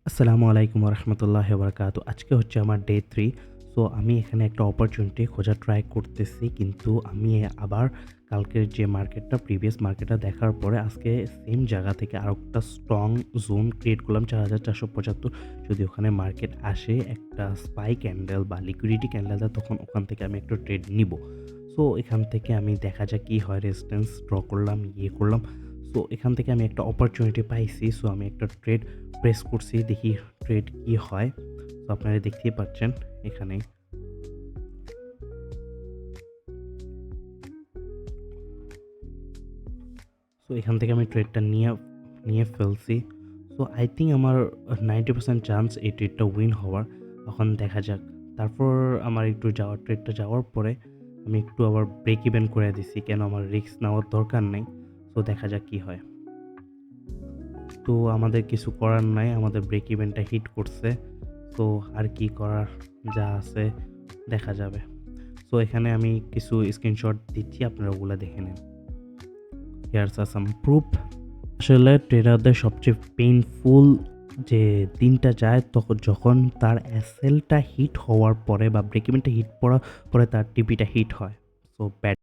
আসসালামু আলাইকুম রহমতুল্লাহি বারাকাতু। আজকে হচ্ছে আমার ডে 3। সো আমি এখানে একটা অপরচুনিটি খোঁজার ট্রাই করতেছি। কিন্তু আমি আবার কালকের যে মার্কেটটা প্রিভিয়াস মার্কেটটা দেখার পরে আজকে সেম জায়গা থেকে আরেকটা স্ট্রং জোন ক্রিয়েট করলাম ৪,৪৭৫। যদি ওখানে মার্কেট আসে একটা স্পাই ক্যান্ডেল বা লিকুইডিটি ক্যান্ডেল দেয় তখন ওখান থেকে আমি একটা ট্রেড নিব। সো এখান থেকে আমি দেখা যাক কি হয়, রেজিস্ট্যান্স ড্র করলাম, করলাম। সো এখান থেকে আমি একটা অপরচুনিটি পাইছি। সো আমি একটা ট্রেড প্রেস করছি, দেখি ট্রেড কি হয়। তো আপনারা দেখতেই পাচ্ছেন এখানে। সো এখান থেকে আমি ট্রেডটা নিয়ে ফেলছি। সো আই থিঙ্ক আমার 90% চান্স এই ট্রেডটা উইন হওয়ার। এখন দেখা যাক। তারপর আমার একটু ট্রেডটা যাওয়ার পরে আমি একটু আবার ব্রেক ইভেন করে দিছি, কেন আমার রিস্ক নেওয়ার দরকার নেই। সো দেখা যাক কি হয়। তো আমাদের কিছু করার নাই, আমাদের ব্রেক ইভেনটা হিট করছে। তো আর কি করার, যা আছে দেখা যাবে। সো এখানে আমি কিছু স্ক্রিনশট দিচ্ছি, আপনারা ওগুলো দেখে নেন। হিয়ারস আর সাম প্রুফ। আসলে ট্রেডারদের সবচেয়ে পেইনফুল যে দিনটা যায় তখন যখন তার এসএলটা হিট হওয়ার পরে বা ব্রেক ইভেনটা হিট পড়ার পরে তার টিপিটা হিট হয়। So bad